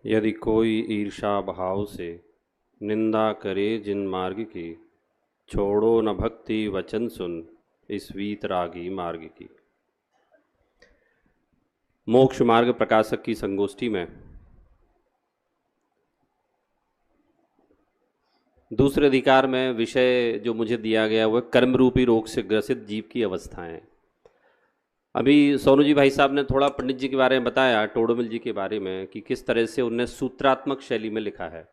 यदि कोई ईर्षा भाव से निंदा करे जिन मार्ग की, छोड़ो न भक्ति वचन सुन इस वीतरागी मार्ग की। मोक्ष मार्ग प्रकाशक की संगोष्ठी में दूसरे अधिकार में विषय जो मुझे दिया गया वह कर्म रूपी रोग से ग्रसित जीव की अवस्थाएं। अभी सोनू जी भाई साहब ने थोड़ा पंडित जी के बारे में बताया, टोडोमिल जी के बारे में, कि किस तरह से उनने सूत्रात्मक शैली में लिखा है।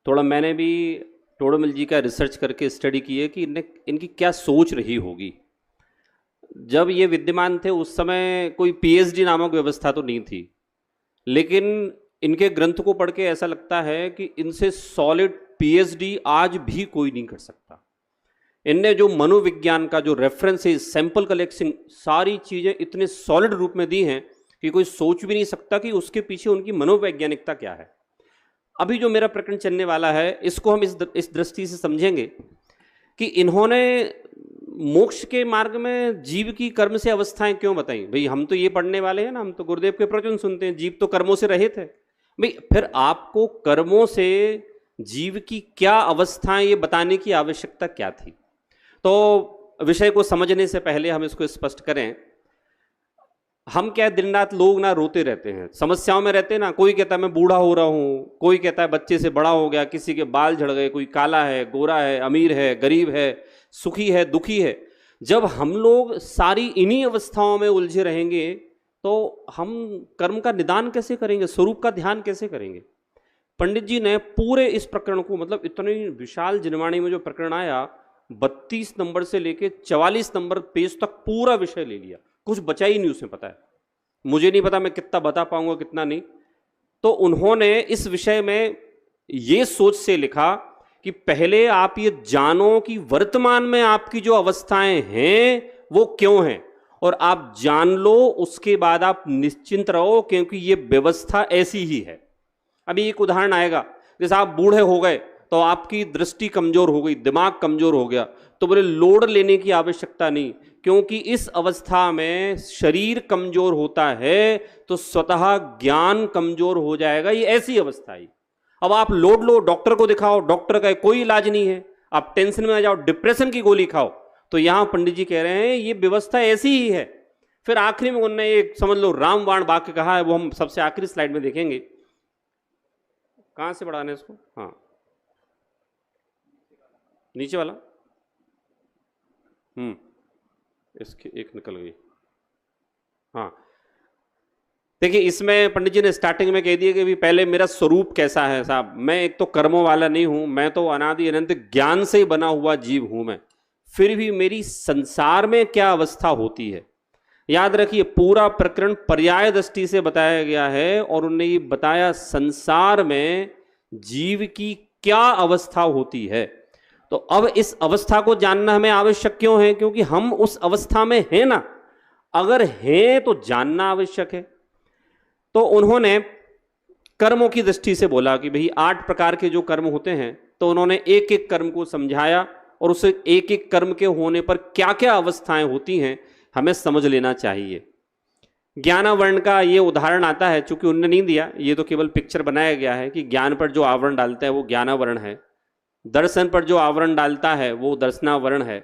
थोड़ा मैंने भी टोडोमिल जी का रिसर्च करके स्टडी की है कि इनकी क्या सोच रही होगी। जब ये विद्यमान थे उस समय कोई पीएचडी नामक व्यवस्था तो नहीं थी, लेकिन इनके ग्रंथ को पढ़ के ऐसा लगता है कि इनसे सॉलिड पीएचडी आज भी कोई नहीं कर सकता। इनने जो मनोविज्ञान का जो रेफरेंस है, सैंपल कलेक्शन, सारी चीज़ें इतने सॉलिड रूप में दी हैं कि कोई सोच भी नहीं सकता कि उसके पीछे उनकी मनोवैज्ञानिकता क्या है। अभी जो मेरा प्रकरण चलने वाला है इसको हम इस दृष्टि से समझेंगे कि इन्होंने मोक्ष के मार्ग में जीव की कर्म से अवस्थाएं क्यों बताई। भाई हम तो ये पढ़ने वाले हैं ना, हम तो गुरुदेव के प्रवचन सुनते हैं, जीव तो कर्मों से रहित है। भाई फिर आपको कर्मों से जीव की क्या अवस्थाएं ये बताने की आवश्यकता क्या थी। तो विषय को समझने से पहले हम इसको स्पष्ट करें। हम क्या दिन रात लोग ना रोते रहते हैं, समस्याओं में रहते हैं ना। कोई कहता है मैं बूढ़ा हो रहा हूं, कोई कहता है बच्चे से बड़ा हो गया, किसी के बाल झड़ गए, कोई काला है, गोरा है, अमीर है, गरीब है, सुखी है, दुखी है। जब हम लोग सारी इन्हीं अवस्थाओं में उलझे रहेंगे तो हम कर्म का निदान कैसे करेंगे, स्वरूप का ध्यान कैसे करेंगे। पंडित जी ने पूरे इस प्रकरण को, मतलब इतनी विशाल जिनवाणी में जो प्रकरण आया, 32 नंबर से लेके 44 नंबर पेज तक पूरा विषय ले लिया, कुछ बचा ही नहीं उसमें। पता है, मुझे नहीं पता मैं कितना बता पाऊंगा कितना नहीं। तो उन्होंने इस विषय में ये सोच से लिखा कि पहले आप ये जानो कि वर्तमान में आपकी जो अवस्थाएं हैं वो क्यों हैं, और आप जान लो, उसके बाद आप निश्चिंत रहो, क्योंकि ये व्यवस्था ऐसी ही है। अभी एक उदाहरण आएगा, जैसे आप बूढ़े हो गए तो आपकी दृष्टि कमजोर हो गई, दिमाग कमजोर हो गया, तो बोले लोड लेने की आवश्यकता नहीं, क्योंकि इस अवस्था में शरीर कमजोर होता है तो स्वतः ज्ञान कमजोर हो जाएगा। ये ऐसी अवस्था है। अब आप लोड लो, डॉक्टर को दिखाओ, डॉक्टर का कोई इलाज नहीं है, आप टेंशन में आ जाओ, डिप्रेशन की गोली खाओ। तो यहां पंडित जी कह रहे हैं ये व्यवस्था ऐसी ही है। फिर आखिरी में उन्होंने एक समझ लो रामबाण वाक्य कहा है, वो हम सबसे आखिरी स्लाइड में देखेंगे। कहां से बढ़ाने इसको, हाँ नीचे वाला, इसकी एक निकल गई। हाँ देखिए, इसमें पंडित जी ने स्टार्टिंग में कह दिया कि भी पहले मेरा स्वरूप कैसा है साहब, मैं एक तो कर्मों वाला नहीं हूं, मैं तो अनादि अनंत ज्ञान से ही बना हुआ जीव हूं मैं, फिर भी मेरी संसार में क्या अवस्था होती है। याद रखिए पूरा प्रकरण पर्याय दृष्टि से बताया गया है, और उन्होंने ये बताया संसार में जीव की क्या अवस्था होती है। तो अब इस अवस्था को जानना हमें आवश्यक क्यों है, क्योंकि हम उस अवस्था में हैं ना, अगर हैं तो जानना आवश्यक है। तो उन्होंने कर्मों की दृष्टि से बोला कि भाई 8 प्रकार के जो कर्म होते हैं, तो उन्होंने एक एक कर्म को समझाया, और उसे एक एक कर्म के होने पर क्या क्या अवस्थाएं होती हैं हमें समझ लेना चाहिए। ज्ञानावरण का ये उदाहरण आता है, चूंकि उन्होंने नहीं दिया, ये तो केवल पिक्चर बनाया गया है कि ज्ञान पर जो आवरण डालता है वो ज्ञानावरण है, दर्शन पर जो आवरण डालता है वो दर्शनावरण है।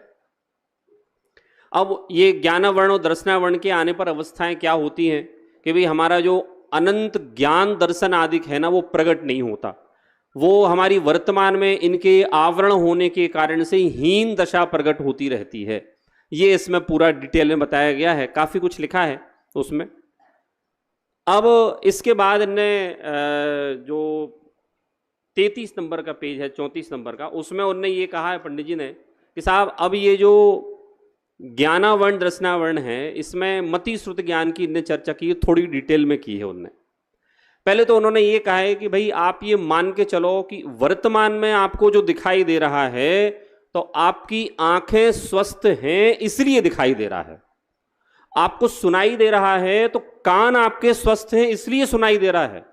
अब ये ज्ञानावरण और दर्शनावरण के आने पर अवस्थाएं क्या होती हैं कि भाई हमारा जो अनंत ज्ञान दर्शन आदि है ना वो प्रकट नहीं होता, वो हमारी वर्तमान में इनके आवरण होने के कारण से हीन दशा प्रकट होती रहती है। ये इसमें पूरा डिटेल में बताया गया है, काफी कुछ लिखा है उसमें। अब इसके बाद इनने जो 33 नंबर का पेज है, 34 नंबर का, उसमें उनने ये कहा है पंडित जी ने कि साहब अब ये जो ज्ञानावरण दर्शनावरण है, इसमें मति श्रुत ज्ञान की इनने चर्चा की, थोड़ी डिटेल में की है उनने। पहले तो उन्होंने ये कहा है कि भाई आप ये मान के चलो कि वर्तमान में आपको जो दिखाई दे रहा है, तो आपकी आंखें स्वस्थ हैं इसलिए दिखाई दे रहा है, आपको सुनाई दे रहा है तो कान आपके स्वस्थ हैं इसलिए सुनाई दे रहा है,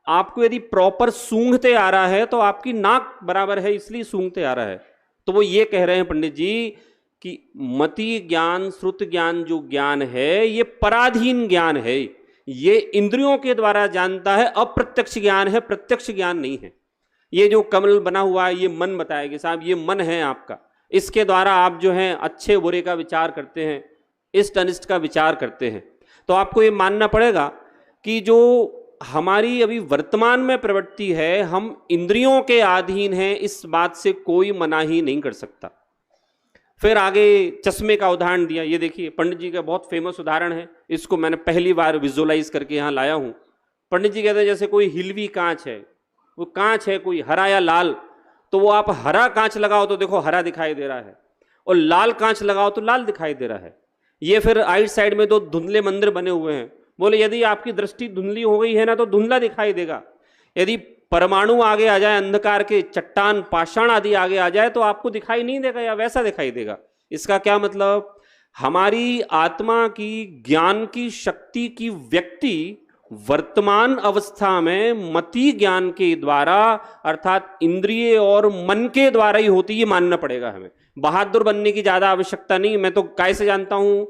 आपको यदि प्रॉपर सूंघते आ रहा है तो आपकी नाक बराबर है इसलिए सूंघते आ रहा है। तो वो ये कह रहे हैं पंडित जी कि मति ज्ञान श्रुत ज्ञान जो ज्ञान है ये पराधीन ज्ञान है, ये इंद्रियों के द्वारा जानता है, अप्रत्यक्ष ज्ञान है, प्रत्यक्ष ज्ञान नहीं है। ये जो कमल बना हुआ है ये मन बताया कि साहब ये मन है आपका, इसके द्वारा आप जो है अच्छे बुरे का विचार करते हैं, इष्ट अनिष्ट का विचार करते हैं। तो आपको ये मानना पड़ेगा कि जो हमारी अभी वर्तमान में प्रवृत्ति है, हम इंद्रियों के अधीन हैं, इस बात से कोई मना ही नहीं कर सकता। फिर आगे चश्मे का उदाहरण दिया। ये देखिए पंडित जी का बहुत फेमस उदाहरण है, इसको मैंने पहली बार विजुअलाइज करके यहाँ लाया हूँ। पंडित जी कहते हैं जैसे कोई हिलवी कांच है, वो कांच है कोई हरा या लाल, तो वो आप हरा कांच लगाओ तो देखो हरा दिखाई दे रहा है, और लाल कांच लगाओ तो लाल दिखाई दे रहा है। ये फिर आइट साइड में दो धुंधले मंदिर बने हुए हैं, बोले यदि आपकी दृष्टि धुंधली हो गई है ना तो धुंधला दिखाई देगा। यदि परमाणु आगे आ जाए, अंधकार के चट्टान पाषाण आदि आगे आ जाए तो आपको दिखाई नहीं देगा या वैसा दिखाई देगा। इसका क्या मतलब, हमारी आत्मा की ज्ञान की शक्ति की व्यक्ति वर्तमान अवस्था में मति ज्ञान के द्वारा अर्थात इंद्रिय और मन के द्वारा ही होती है, मानना पड़ेगा हमें। बहादुर बनने की ज्यादा आवश्यकता नहीं, मैं तो काय से जानता हूं,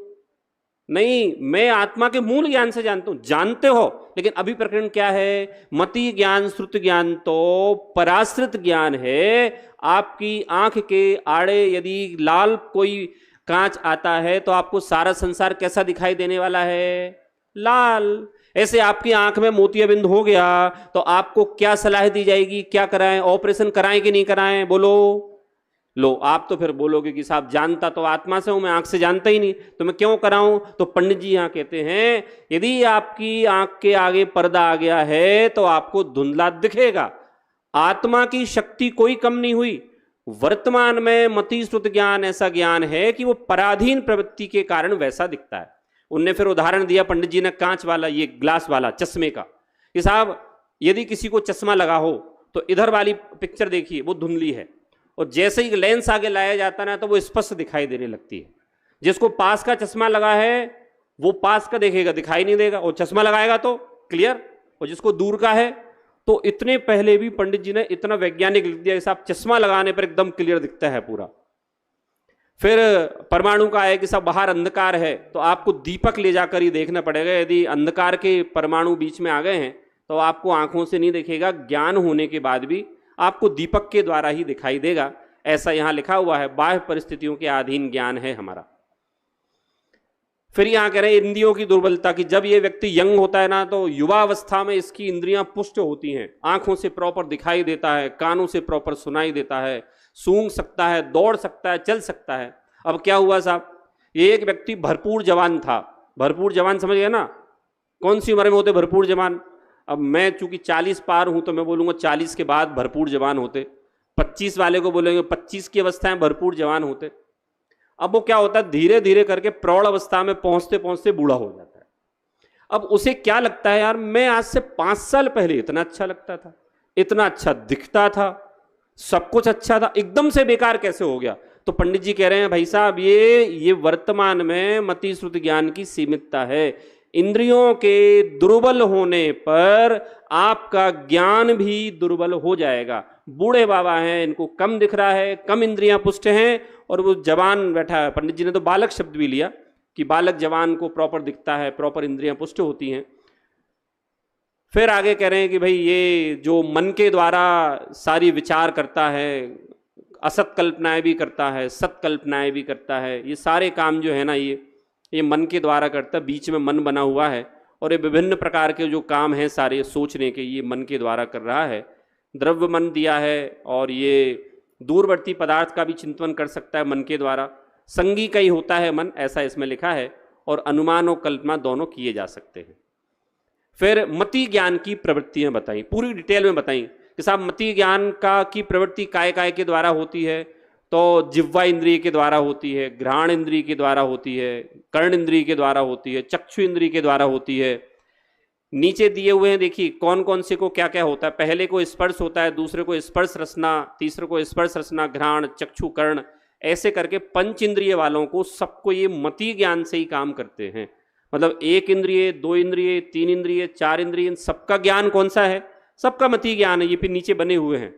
नहीं, मैं आत्मा के मूल ज्ञान से जानता हूं। जानते हो, लेकिन अभी प्रकरण क्या है, मति ज्ञान श्रुत ज्ञान तो पराश्रित ज्ञान है। आपकी आंख के आड़े यदि लाल कोई कांच आता है तो आपको सारा संसार कैसा दिखाई देने वाला है, लाल। ऐसे आपकी आंख में मोतियाबिंद हो गया तो आपको क्या सलाह दी जाएगी, क्या कराएं, ऑपरेशन कराएं कि नहीं कराएं, बोलो। लो, आप तो फिर बोलोगे कि साहब जानता तो आत्मा से हूं, मैं आंख से जानता ही नहीं, तो मैं क्यों कराऊं। तो पंडित जी यहां कहते हैं यदि आपकी आंख के आगे पर्दा आ गया है तो आपको धुंधला दिखेगा। आत्मा की शक्ति कोई कम नहीं हुई। वर्तमान में मति श्रुत ज्ञान ऐसा ज्ञान है कि वो पराधीन प्रवृत्ति के कारण वैसा दिखता है। उनने फिर उदाहरण दिया पंडित जी ने कांच वाला, ये ग्लास वाला चश्मे का, कि साहब यदि किसी को चश्मा लगा हो तो इधर वाली पिक्चर देखिए वो धुंधली है, और जैसे ही लेंस आगे लाया जाता है ना तो वो स्पष्ट दिखाई देने लगती है। जिसको पास का चश्मा लगा है वो पास का देखेगा, दिखाई नहीं देगा, और चश्मा लगाएगा तो क्लियर, और जिसको दूर का है तो इतने पहले भी पंडित जी ने इतना वैज्ञानिक लिख दिया कि साहब चश्मा लगाने पर एकदम क्लियर दिखता है पूरा। फिर परमाणु का है कि सब बाहर अंधकार है तो आपको दीपक ले जाकर ही देखना पड़ेगा। यदि अंधकार के परमाणु बीच में आ गए हैं तो आपको आंखों से नहीं दिखेगा, ज्ञान होने के बाद भी आपको दीपक के द्वारा ही दिखाई देगा। ऐसा यहां लिखा हुआ है, बाह्य परिस्थितियों के अधीन ज्ञान है हमारा। फिर यहां कह रहे हैं इंद्रियों की दुर्बलता की, जब ये व्यक्ति यंग होता है ना तो युवा अवस्था में इसकी इंद्रियां पुष्ट होती हैं, आंखों से प्रॉपर दिखाई देता है, कानों से प्रॉपर सुनाई देता है, सूंघ सकता है, दौड़ सकता है, चल सकता है। अब क्या हुआ साहब, ये एक व्यक्ति भरपूर जवान था, भरपूर जवान समझ गए ना, कौन सी उम्र में होते भरपूर जवान। अब मैं चूंकि 40 पार हूं तो मैं बोलूंगा 40 के बाद भरपूर जवान होते, 25 वाले को बोलेंगे 25 की अवस्था में भरपूर जवान होते। अब वो क्या होता है, धीरे धीरे करके प्रौढ़ अवस्था में पहुंचते पहुंचते बूढ़ा हो जाता है। अब उसे क्या लगता है, यार मैं आज से 5 साल पहले इतना अच्छा लगता था, इतना अच्छा दिखता था, सब कुछ अच्छा था, एकदम से बेकार कैसे हो गया। तो पंडित जी कह रहे हैं भाई साहब ये वर्तमान में मति श्रुत ज्ञान की सीमितता है। इंद्रियों के दुर्बल होने पर आपका ज्ञान भी दुर्बल हो जाएगा। बूढ़े बाबा हैं, इनको कम दिख रहा है, कम इंद्रियां पुष्ट हैं, और वो जवान बैठा है। पंडित जी ने तो बालक शब्द भी लिया कि बालक जवान को प्रॉपर दिखता है, प्रॉपर इंद्रियां पुष्ट होती हैं। फिर आगे कह रहे हैं कि भाई ये जो मन के द्वारा सारी विचार करता है, असत कल्पनाएं भी करता है, सत कल्पनाएं भी करता है, ये सारे काम जो है ना ये मन के द्वारा करता है। बीच में मन बना हुआ है और ये विभिन्न प्रकार के जो काम हैं सारे सोचने के, ये मन के द्वारा कर रहा है। द्रव्य मन दिया है, और ये दूरवर्ती पदार्थ का भी चिंतन कर सकता है मन के द्वारा। संगी का ही होता है मन, ऐसा इसमें लिखा है, और अनुमान और कल्पना दोनों किए जा सकते हैं। फिर मति ज्ञान की प्रवृत्तियां बताई, पूरी डिटेल में बताई कि साहब मति ज्ञान की प्रवृत्ति काय काय के द्वारा होती है। तो जिह्वा इंद्रिय के द्वारा होती है, घ्राण इंद्रिय के द्वारा होती है, कर्ण इंद्रिय के द्वारा होती है, चक्षु इंद्रिय के द्वारा होती है। नीचे दिए हुए हैं देखिए कौन कौन से को क्या क्या होता है। पहले को स्पर्श होता है, दूसरे को स्पर्श रसना, तीसरे को स्पर्श रसना, घ्राण, चक्षु, कर्ण, ऐसे करके पंच इंद्रिय वालों को सबको ये मति ज्ञान से ही काम करते हैं। मतलब 1 इंद्रिय, 2 इंद्रिय, 3 इंद्रिय, 4 इंद्रिय, सबका ज्ञान कौन सा है, सबका मति ज्ञान है। ये फिर नीचे बने हुए हैं।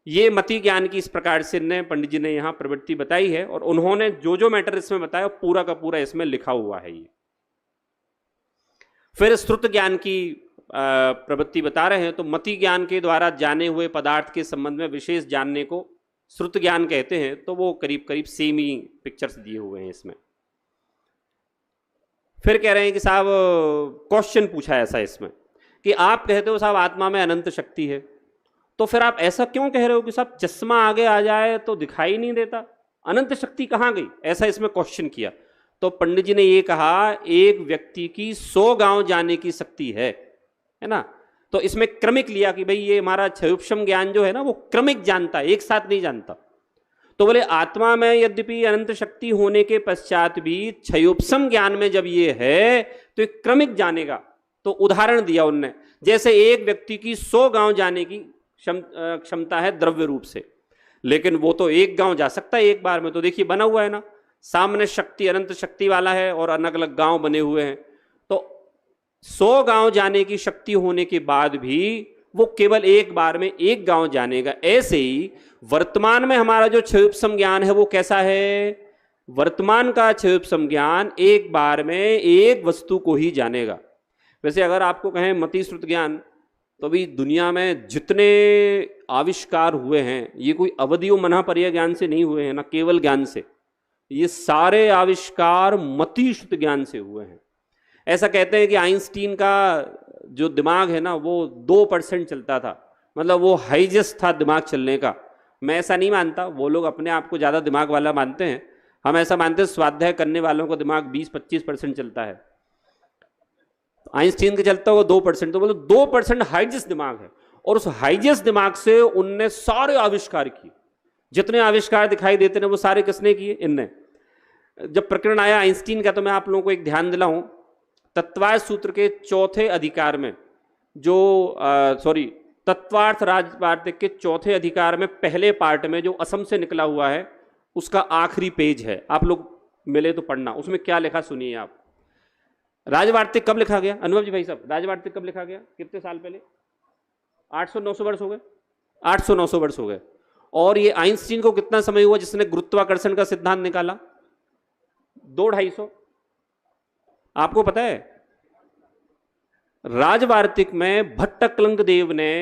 ये मति ज्ञान की इस प्रकार से पंडित जी ने यहाँ प्रवृत्ति बताई है, और उन्होंने जो जो मैटर इसमें बताया पूरा का पूरा इसमें लिखा हुआ है। ये फिर श्रुत ज्ञान की प्रवृत्ति बता रहे हैं। तो मति ज्ञान के द्वारा जाने हुए पदार्थ के संबंध में विशेष जानने को श्रुत ज्ञान कहते हैं। तो वो करीब करीब सेम ही पिक्चर्स दिए हुए हैं इसमें। फिर कह रहे हैं कि साहब क्वेश्चन पूछा है ऐसा इसमें कि आप कहते हो साहब आत्मा में अनंत शक्ति है, तो फिर आप ऐसा क्यों कह रहे हो कि साहब चश्मा आगे आ जाए तो दिखाई नहीं देता, अनंत शक्ति कहाँ गई? ऐसा इसमें क्वेश्चन किया। तो पंडित जी ने ये कहा एक व्यक्ति की 100 गांव जाने की शक्ति है ना। तो इसमें क्रमिक लिया कि भाई ये हमारा क्षयोपशम ज्ञान जो है ना वो क्रमिक जानता है, एक साथ नहीं जानता। तो बोले आत्मा में यद्यपि अनंत शक्ति होने के पश्चात भी क्षयोपशम ज्ञान में जब ये है तो एक क्रमिक जानेगा। तो उदाहरण दिया उनने, जैसे एक व्यक्ति की 100 गांव जाने की क्षमता है द्रव्य रूप से, लेकिन वो तो एक गांव जा सकता है एक बार में। तो देखिए बना हुआ है ना, सामने शक्ति अनंत शक्ति वाला है और अलग अलग गांव बने हुए हैं। तो 100 गांव जाने की शक्ति होने के बाद भी वो केवल एक बार में एक गांव जानेगा। ऐसे ही वर्तमान में हमारा जो क्षयोपशम ज्ञान है वो कैसा है? वर्तमान का क्षयोपशम ज्ञान एक बार में एक वस्तु को ही जानेगा। वैसे अगर आपको कहें मति श्रुत ज्ञान, तो भी दुनिया में जितने आविष्कार हुए हैं ये कोई अवधियों मनापर्य ज्ञान से नहीं हुए हैं ना, केवल ज्ञान से। ये सारे आविष्कार मति श्रुत ज्ञान से हुए हैं। ऐसा कहते हैं कि आइंस्टीन का जो दिमाग है ना वो 2% चलता था, मतलब वो हाईजेस्ट था दिमाग चलने का। मैं ऐसा नहीं मानता, वो लोग अपने आप को ज़्यादा दिमाग वाला मानते हैं, हम ऐसा मानते हैं स्वाध्याय करने वालों का दिमाग 20-25% चलता है। आइंस्टीन का चलता होगा 2%, तो मतलब 2% हाईजेस्ट दिमाग है। और उस हाईजेस्ट दिमाग से उनने सारे आविष्कार किए, जितने आविष्कार दिखाई देते हैं वो सारे किसने किए? इनने। जब प्रकरण आया आइंस्टीन का, तो मैं आप लोगों को एक ध्यान दिलाऊं, तत्वार्थ सूत्र के चौथे अधिकार में जो तत्वार्थ राजवार्तिक के चौथे अधिकार में पहले पार्ट में जो असम से निकला हुआ है उसका आखिरी पेज है, आप लोग मिले तो पढ़ना। उसमें क्या लिखा सुनिए आप। राजवार्तिक कब लिखा गया? अनुभव जी भाई साहब, राजवार्तिक कब लिखा गया? कितने साल पहले? 800-900 वर्ष हो गए। 800-900 वर्ष हो गए। और ये आइंस्टीन को कितना समय हुआ जिसने गुरुत्वाकर्षण का सिद्धांत निकाला? 200-250। आपको पता है राजवार्तिक में भट्टकलंग देव ने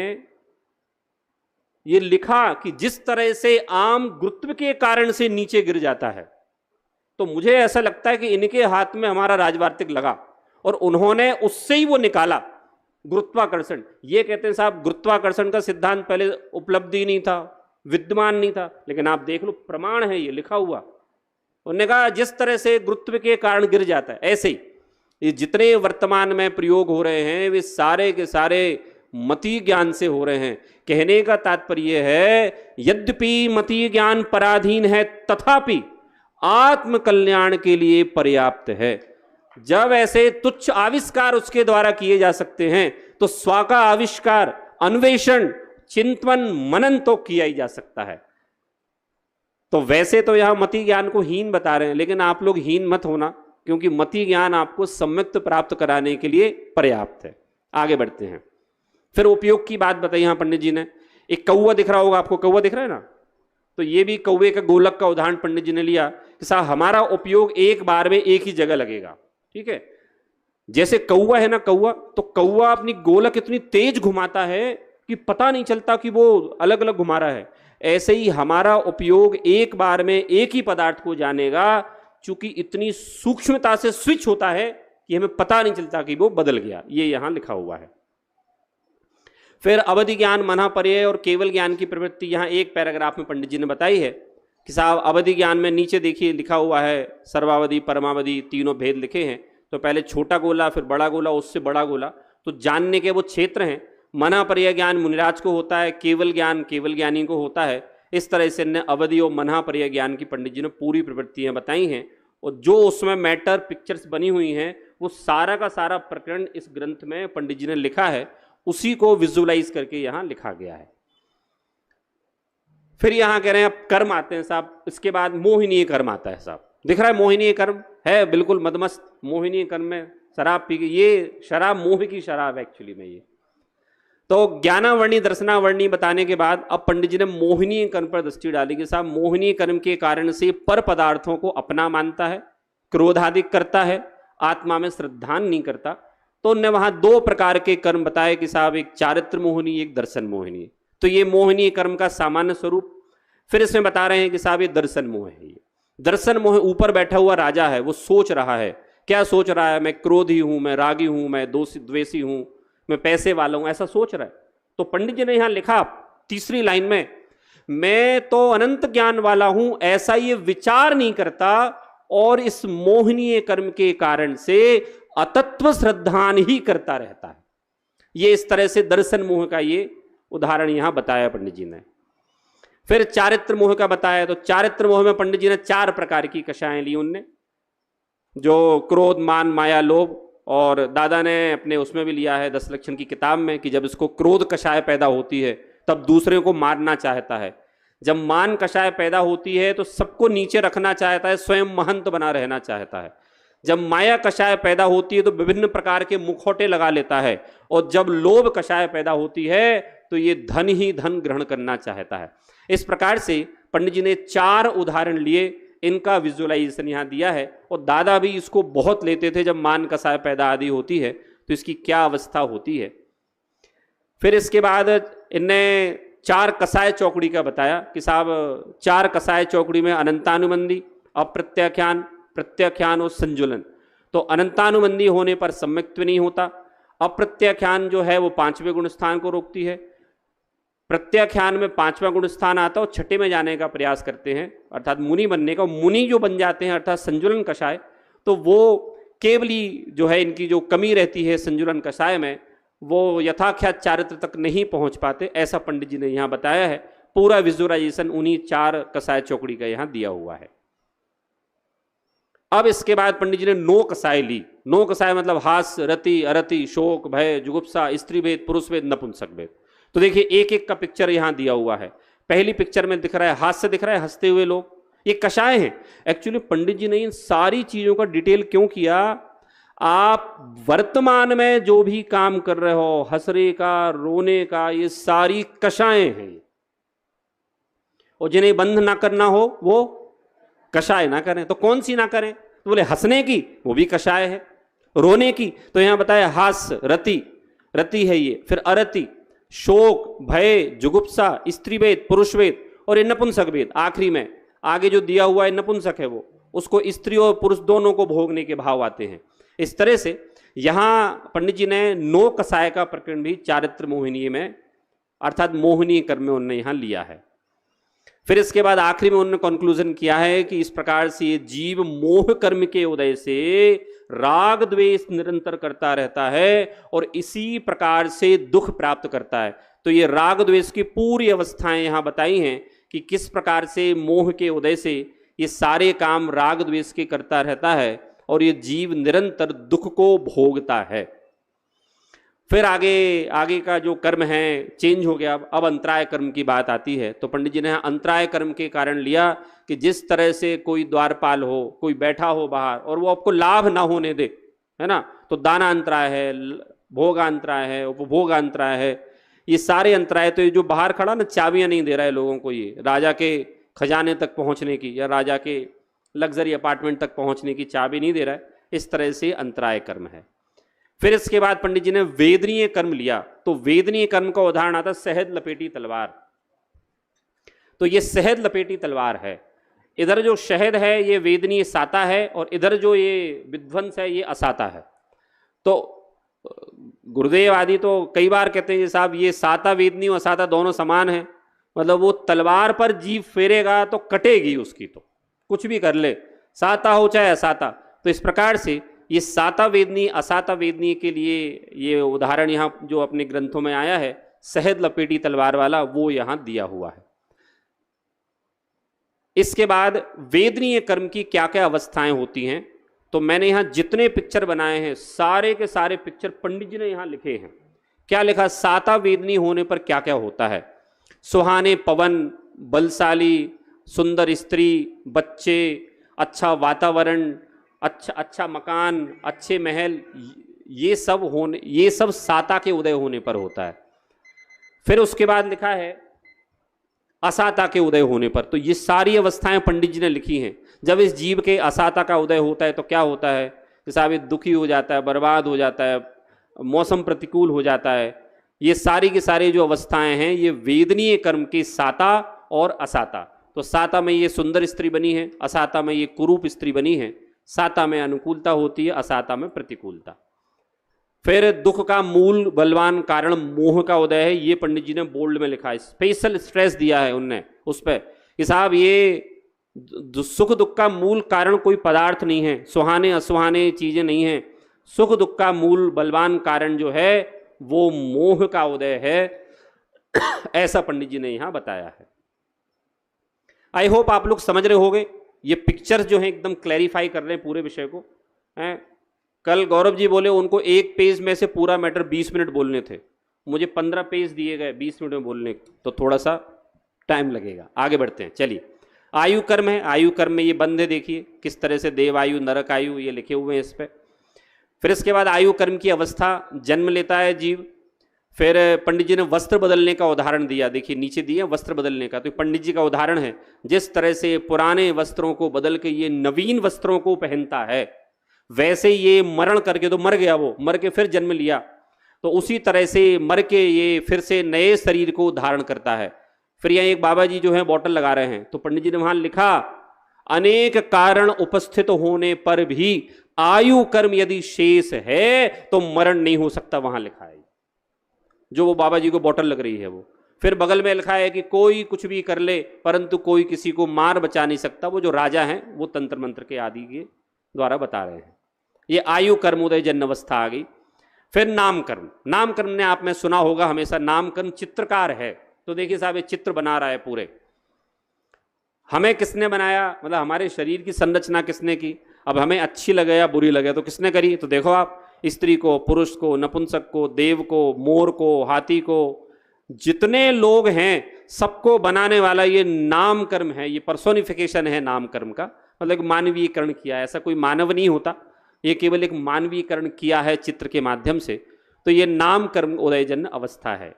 यह लिखा कि जिस तरह से आम गुरुत्व के कारण से नीचे गिर जाता है, तो मुझे ऐसा लगता है कि इनके हाथ में हमारा राजवार्तिक लगा और उन्होंने उससे ही वो निकाला गुरुत्वाकर्षण। ये कहते हैं साहब गुरुत्वाकर्षण का सिद्धांत पहले उपलब्धि नहीं था, विद्यमान नहीं था, लेकिन आप देख लो प्रमाण है ये लिखा हुआ। उन्होंने कहा जिस तरह से गुरुत्व के कारण गिर जाता है, ऐसे ही ये जितने वर्तमान में प्रयोग हो रहे हैं वे सारे के सारे मति ज्ञान से हो रहे हैं। कहने का तात्पर्य है यद्यपि मति ज्ञान पराधीन है तथापि आत्म कल्याण के लिए पर्याप्त है। जब ऐसे तुच्छ आविष्कार उसके द्वारा किए जा सकते हैं तो स्व का आविष्कार, अन्वेषण, चिंतन, मनन तो किया ही जा सकता है। तो वैसे तो यहां मति ज्ञान को हीन बता रहे हैं, लेकिन आप लोग हीन मत होना, क्योंकि मति ज्ञान आपको सम्यक्त प्राप्त कराने के लिए पर्याप्त है। आगे बढ़ते हैं। फिर उपयोग की बात बताई यहां पंडित जी ने। एक कौवा दिख रहा होगा आपको, कौवा दिख रहा है ना, तो ये भी कौवे का गोलक का उदाहरण पंडित जी ने लिया कि साहब हमारा उपयोग एक बार में एक ही जगह लगेगा। ठीक है, जैसे कौवा है ना, कौवा, तो कौवा अपनी गोलक इतनी तेज घुमाता है कि पता नहीं चलता कि वो अलग अलग घुमा रहा है। ऐसे ही हमारा उपयोग एक बार में एक ही पदार्थ को जानेगा, चूंकि इतनी सूक्ष्मता से स्विच होता है कि हमें पता नहीं चलता कि वो बदल गया। ये यहां लिखा हुआ है। फिर अवधि ज्ञान, मनापर्यय और केवल ज्ञान की प्रवृत्ति यहां एक पैराग्राफ में पंडित जी ने बताई है कि साहब अवधि ज्ञान में नीचे देखिए लिखा हुआ है सर्वावधि, परमावधि, तीनों भेद लिखे हैं। तो पहले छोटा गोला, फिर बड़ा गोला, उससे बड़ा गोला, तो जानने के वो क्षेत्र हैं। मनापर्यय ज्ञान मुनिराज को होता है, केवल ज्ञान केवल ज्ञानी को होता है। इस तरह से ने अवधि और मनापर्यय ज्ञान की पंडित जी ने पूरी प्रवृत्तियां बताई हैं, और जो उसमें मैटर पिक्चर्स बनी हुई हैं वो सारा का सारा प्रकरण इस ग्रंथ में पंडित जी ने लिखा है, उसी को विजुअलाइज करके यहां लिखा गया है। फिर यहां कह रहे हैं अब कर्म आते हैं साहब। इसके बाद मोहिनीय कर्म आता है साहब। दिख रहा है मोहिनीय कर्म है, बिल्कुल मदमस्त मोहिनीय कर्म में शराब पी के, ये शराब मोह की शराब है एक्चुअली में। ये तो ज्ञानावर्णी दर्शनावर्णी बताने के बाद अब पंडित जी ने मोहिनीय कर्म पर दृष्टि डाली कि साहब मोहिनीय कर्म के कारण से पर पदार्थों को अपना मानता है, क्रोधाधिक करता है, आत्मा में श्रद्धान नहीं करता। तो उनने वहां दो प्रकार के कर्म बताए कि साहब एक चारित्र मोहिनी, एक दर्शन मोहिनी। तो ये मोहिनी कर्म का सामान्य स्वरूप, फिर इसमें बता रहे हैं कि साहब ये दर्शन मोह है। ये दर्शन मोह, ऊपर बैठा हुआ राजा है, वो सोच रहा है, क्या सोच रहा है, मैं क्रोधी हूं, मैं रागी हूं, मैं द्वेषी हूं, मैं पैसे वाला हूं, ऐसा सोच रहा है। तो पंडित जी ने यहां लिखा तीसरी लाइन में, मैं तो अनंत ज्ञान वाला हूं, ऐसा ये विचार नहीं करता, और इस मोहनीय कर्म के कारण से अतत्व श्रद्धान ही करता रहता है। ये इस तरह से दर्शन मोह का ये उदाहरण यहां बताया पंडित जी ने। फिर चारित्र मोह का बताया, तो चारित्र मोह में पंडित जी ने 4 प्रकार की कषायें ली उनने, जो क्रोध, मान, माया, लोभ, और दादा ने अपने उसमें भी लिया है 10 लक्षण की किताब में कि जब इसको क्रोध कषाय पैदा होती है तब दूसरे को मारना चाहता है, जब मान कषाय पैदा होती है तो सबको नीचे रखना चाहता है, स्वयं महंत बना रहना चाहता है, जब माया कषाय पैदा होती है तो विभिन्न प्रकार के मुखौटे लगा लेता है, और जब लोभ कषाय पैदा होती है तो ये धन ही धन ग्रहण करना चाहता है। इस प्रकार से पंडित जी ने 4 उदाहरण लिए, इनका विजुअलाइजेशन यहां दिया है, और दादा भी इसको बहुत लेते थे। जब मान कषाय पैदा आदि होती है तो इसकी क्या अवस्था होती है। फिर इसके बाद इनने 4 कषाय चौकड़ी का बताया कि साहब 4 कषाय चौकड़ी में अनंतानुबंधी, अप्रत्याख्यान, प्रत्याख्यान और संजुलन। तो अनंतानुबंधी होने पर सम्यक्त्व नहीं होता, अप्रत्याख्यान जो है वो 5वें गुण स्थान को रोकती है, प्रत्याख्यान में 5वां गुण स्थान आता है और 6ठे में जाने का प्रयास करते हैं, अर्थात मुनि बनने का। मुनि जो बन जाते हैं अर्थात संजुलन कषाय, तो वो केवली जो है इनकी जो कमी रहती है संजुलन कषाय में, वो यथाख्यात चारित्र तक नहीं पहुंच पाते, ऐसा पंडित जी ने यहां बताया है। पूरा विजुअलाइजेशन उन्हीं 4 कषाय चौकड़ी का यहां दिया हुआ है। अब इसके बाद पंडित जी ने 9 कषाय ली। 9 कषाय मतलब हास्य, रति, अरति, शोक, भय, जुगुप्सा, स्त्री भेद, पुरुष भेद, नपुंसक भेद। तो देखिए एक एक का पिक्चर यहां दिया हुआ है। पहली पिक्चर में दिख रहा है हास्य, दिख रहा है हंसते हुए लोग, ये कषाय हैं। एक्चुअली पंडित जी ने इन सारी चीजों का डिटेल क्यों किया, आप वर्तमान में जो भी काम कर रहे हो, हंसने का, रोने का, ये सारी कषायें हैं, और जिन्हें बंद ना करना हो वो कषाय ना करें। तो कौन सी ना करें, तो बोले हंसने की, वो भी कषाय है, रोने की, तो यहां बताया हास्य, रति, रति है ये, फिर अरति, शोक, भय, जुगुप्सा, स्त्री भेद, पुरुष भेद, और ये नपुंसक भेद। आखिरी में आगे जो दिया हुआ है नपुंसक है, वो उसको स्त्री और पुरुष दोनों को भोगने के भाव आते हैं। इस तरह से यहां पंडित जी ने 9 कषाय का प्रकरण भी चारित्र मोहिनी में अर्थात मोहिनी कर्म में उन्होंने यहां लिया है। फिर इसके बाद आखिरी में उन्होंने कंक्लूजन किया है कि इस प्रकार से ये जीव मोह कर्म के उदय से राग द्वेष निरंतर करता रहता है और इसी प्रकार से दुख प्राप्त करता है। तो ये राग द्वेष की पूरी अवस्थाएं यहां बताई हैं कि किस प्रकार से मोह के उदय से ये सारे काम राग द्वेष के करता रहता है और ये जीव निरंतर दुख को भोगता है। फिर आगे का जो कर्म है चेंज हो गया, अब अंतराय कर्म की बात आती है। तो पंडित जी ने अंतराय कर्म के कारण लिया कि जिस तरह से कोई द्वारपाल हो, कोई बैठा हो बाहर और वो आपको लाभ ना होने दे, है ना, तो दाना अंतराय है, भोगांतराय है, उपभोगांतराय है, ये सारे अंतराय। तो ये जो बाहर खड़ा ना चाबियां नहीं दे रहा है लोगों को, ये राजा के खजाने तक पहुंचने की या राजा के लग्जरी अपार्टमेंट तक पहुंचने की चाबी नहीं दे रहा है, इस तरह से अंतराय कर्म है। फिर इसके बाद पंडित जी ने वेदनीय कर्म लिया। तो वेदनीय कर्म का उदाहरण आता है शहद लपेटी तलवार। तो ये शहद लपेटी तलवार है, इधर जो शहद है ये वेदनीय साता है और इधर जो ये विध्वंस है ये असाता है। तो गुरुदेव आदि तो कई बार कहते हैं कि साहब ये साता वेदनीय और असाता दोनों समान है, मतलब वो तलवार पर जीभ फेरेगा तो कटेगी उसकी, तो कुछ भी कर ले, साता हो चाहे असाता। तो इस प्रकार से ये साता वेदनी असाता वेदनी के लिए ये उदाहरण यहाँ जो अपने ग्रंथों में आया है शहद लपेटी तलवार वाला, वो यहाँ दिया हुआ है। इसके बाद वेदनीय कर्म की क्या क्या अवस्थाएं होती हैं, तो मैंने यहाँ जितने पिक्चर बनाए हैं सारे के सारे पिक्चर पंडित जी ने यहाँ लिखे हैं। क्या लिखा, साता वेदनी होने पर क्या क्या होता है। सुहाने पवन, बलशाली, सुंदर स्त्री, बच्चे, अच्छा वातावरण, अच्छा मकान, अच्छे महल, ये सब साता के उदय होने पर होता है। फिर उसके बाद लिखा है असाता के उदय होने पर। तो ये सारी अवस्थाएं पंडित जी ने लिखी हैं। जब इस जीव के असाता का उदय होता है तो क्या होता है कि साहब ये दुखी हो जाता है, बर्बाद हो जाता है, मौसम प्रतिकूल हो जाता है, ये सारी की सारी जो अवस्थाएं हैं ये वेदनीय कर्म की साता और असाता। तो साता में ये सुंदर स्त्री बनी है, असाता में ये कुरूप स्त्री बनी है। साता में अनुकूलता होती है, असाता में प्रतिकूलता। फिर दुख का मूल बलवान कारण मोह का उदय है, ये पंडित जी ने बोल्ड में लिखा है, स्पेशल स्ट्रेस दिया है उनने उस पर कि साहब ये सुख दुख का मूल कारण कोई पदार्थ नहीं है, सुहाने असुहाने चीजें नहीं हैं। सुख दुख का मूल बलवान कारण जो है वो मोह का उदय है। ऐसा पंडित जी ने यहां बताया है। आई होप आप लोग समझ रहे होंगे। ये पिक्चर्स जो है एकदम क्लैरिफाई कर रहे हैं पूरे विषय को हैं। कल गौरव जी बोले उनको एक पेज में से पूरा मैटर 20 मिनट बोलने थे, मुझे 15 पेज दिए गए 20 मिनट में बोलने, तो थोड़ा सा टाइम लगेगा। आगे बढ़ते हैं, चलिए। आयु कर्म है, आयु कर्म में ये बंधे देखिए किस तरह से, देव आयु नरक आयु ये लिखे हुए हैं इस पर। फिर इसके बाद आयु कर्म की अवस्था, जन्म लेता है जीव। फिर पंडित जी ने वस्त्र बदलने का उदाहरण दिया, देखिए नीचे दिए वस्त्र बदलने का, तो पंडित जी का उदाहरण है जिस तरह से पुराने वस्त्रों को बदल के ये नवीन वस्त्रों को पहनता है, वैसे ये मरण करके तो मर गया, वो मर के फिर जन्म लिया, तो उसी तरह से मर के ये फिर से नए शरीर को धारण करता है। फिर यहाँ एक बाबा जी जो है बॉटल लगा रहे हैं, तो पंडित जी ने वहां लिखा, अनेक कारण उपस्थित होने पर भी आयु कर्म यदि शेष है तो मरण नहीं हो सकता, वहां लिखा है जो वो बाबा जी को बॉटल लग रही है वो। फिर बगल में लिखा है कि कोई कुछ भी कर ले परंतु कोई किसी को मार बचा नहीं सकता, वो जो राजा हैं वो तंत्र मंत्र के आदि के द्वारा बता रहे हैं। ये आयु कर्म उदय जन्म अवस्था आ गई। फिर नाम कर्म, नाम कर्म ने आप में सुना होगा हमेशा, नाम कर्म चित्रकार है। तो देखिए साहब ये चित्र बना रहा है पूरे, हमें किसने बनाया, मतलब हमारे शरीर की संरचना किसने की, अब हमें अच्छी लगे या बुरी लगे तो किसने करी, तो देखो आप स्त्री को, पुरुष को, नपुंसक को, देव को, मोर को, हाथी को, जितने लोग हैं सबको बनाने वाला ये नाम कर्म है, ये पर्सोनिफिकेशन है नाम कर्म का, मतलब मानवीयकरण किया है। ऐसा कोई मानव नहीं होता, ये केवल एक मानवीयकरण किया है चित्र के माध्यम से। तो ये नाम कर्म उदयजन्य अवस्था है।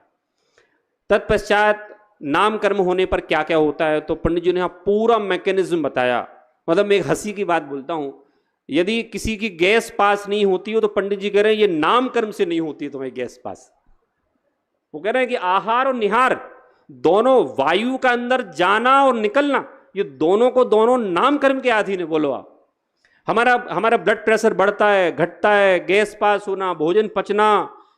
तत्पश्चात नाम कर्म होने पर क्या क्या होता है, तो पंडित जी ने यहाँ पूरा मैकेनिज्म बताया। मतलब मैं एक हंसी की बात बोलता हूं, यदि किसी की गैस पास नहीं होती हो तो पंडित जी कह रहे हैं ये नाम कर्म से नहीं होती है तुम्हारी गैस पास। वो कह रहे हैं कि आहार और निहार दोनों, वायु का अंदर जाना और निकलना, ये दोनों को दोनों नाम कर्म के अधीन है। बोलो आप, हमारा ब्लड प्रेशर बढ़ता है, घटता है, गैस पास होना, भोजन पचना,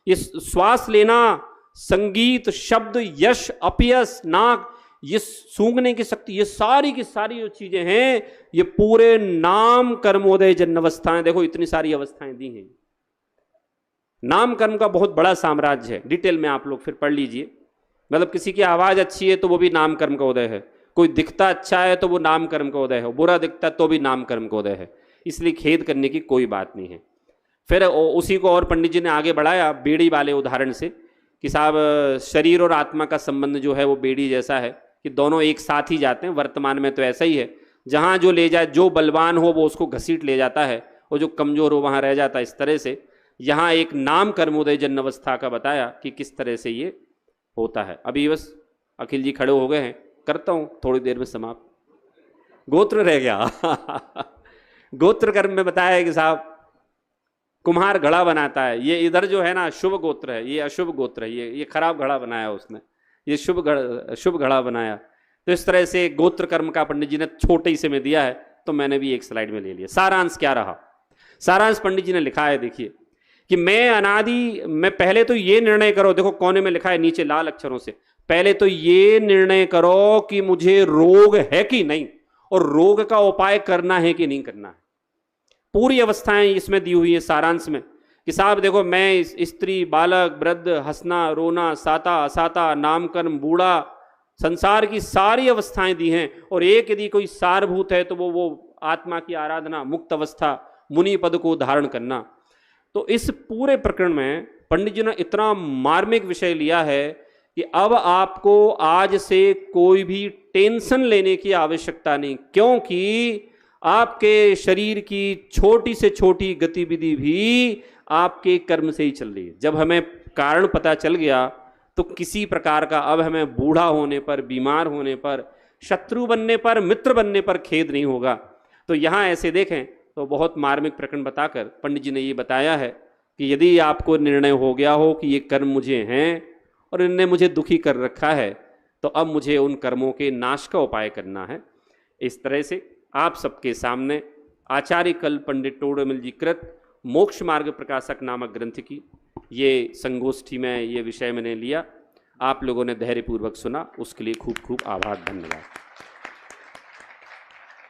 ये श्वास लेना, संगीत, शब्द, यश, अपयश, नाक, ये सूंघने की शक्ति, ये सारी की सारी जो चीजें हैं ये पूरे नाम कर्मोदय जन्म अवस्थाएं। देखो इतनी सारी अवस्थाएं दी हैं। नाम कर्म का बहुत बड़ा साम्राज्य है, डिटेल में आप लोग फिर पढ़ लीजिए। मतलब किसी की आवाज अच्छी है तो वो भी नाम कर्म का उदय है, कोई दिखता अच्छा है तो वो नाम कर्म का उदय है, बुरा दिखता तो भी नाम कर्म का उदय है, इसलिए खेद करने की कोई बात नहीं है। फिर उसी को और पंडित जी ने आगे बढ़ाया बेड़ी वाले उदाहरण से कि साहब शरीर और आत्मा का संबंध जो है वो बेड़ी जैसा है कि दोनों एक साथ ही जाते हैं। वर्तमान में तो ऐसा ही है, जहाँ जो ले जाए, जो बलवान हो वो उसको घसीट ले जाता है और जो कमजोर हो वहाँ रह जाता है। इस तरह से यहाँ एक नाम कर्मोदय जन्म अवस्था का बताया कि किस तरह से ये होता है। अभी बस अखिल जी खड़े हो गए हैं, करता हूँ थोड़ी देर में समाप्त। गोत्र रह गया। गोत्र कर्म में बताया है कि साहब कुम्हार घड़ा बनाता है, ये इधर जो है ना शुभ गोत्र है, ये अशुभ गोत्र है, ये खराब घड़ा बनाया उसने, ये शुभ घड़ा बनाया। तो इस तरह से गोत्र कर्म का पंडित जी ने छोटे से में दिया है, तो मैंने भी एक स्लाइड में ले लिया। सारांश क्या रहा, सारांश पंडित जी ने लिखा है, देखिए कि मैं पहले तो ये निर्णय करो, देखो कोने में लिखा है नीचे लाल अक्षरों से, पहले तो ये निर्णय करो कि मुझे रोग है कि नहीं, और रोग का उपाय करना है कि नहीं करना है। पूरी अवस्थाएं इसमें दी हुई है सारांश में कि साहब देखो मैं स्त्री, बालक, वृद्ध, हंसना, रोना, साता, असाता, नामकर्म, बूढ़ा, संसार की सारी अवस्थाएं दी हैं। और एक यदि कोई सारभूत है तो वो आत्मा की आराधना, मुक्त अवस्था, मुनि पद को धारण करना। तो इस पूरे प्रकरण में पंडित जी ने इतना मार्मिक विषय लिया है कि अब आपको आज से कोई भी टेंशन लेने की आवश्यकता नहीं, क्योंकि आपके शरीर की छोटी से छोटी गतिविधि भी आपके कर्म से ही चल रही है। जब हमें कारण पता चल गया तो किसी प्रकार का अब हमें बूढ़ा होने पर, बीमार होने पर, शत्रु बनने पर, मित्र बनने पर खेद नहीं होगा। तो यहाँ ऐसे देखें तो बहुत मार्मिक प्रकरण बताकर पंडित जी ने ये बताया है कि यदि आपको निर्णय हो गया हो कि ये कर्म मुझे हैं और इनने मुझे दुखी कर रखा है, तो अब मुझे उन कर्मों के नाश का उपाय करना है। इस तरह से आप सबके सामने आचार्य कल्प पंडित टोडरमल जी कृत मोक्ष मार्ग प्रकाशक नामक ग्रंथ की ये संगोष्ठी में ये विषय मैंने लिया। आप लोगों ने धैर्यपूर्वक सुना, उसके लिए खूब खूब आभार, धन्यवाद।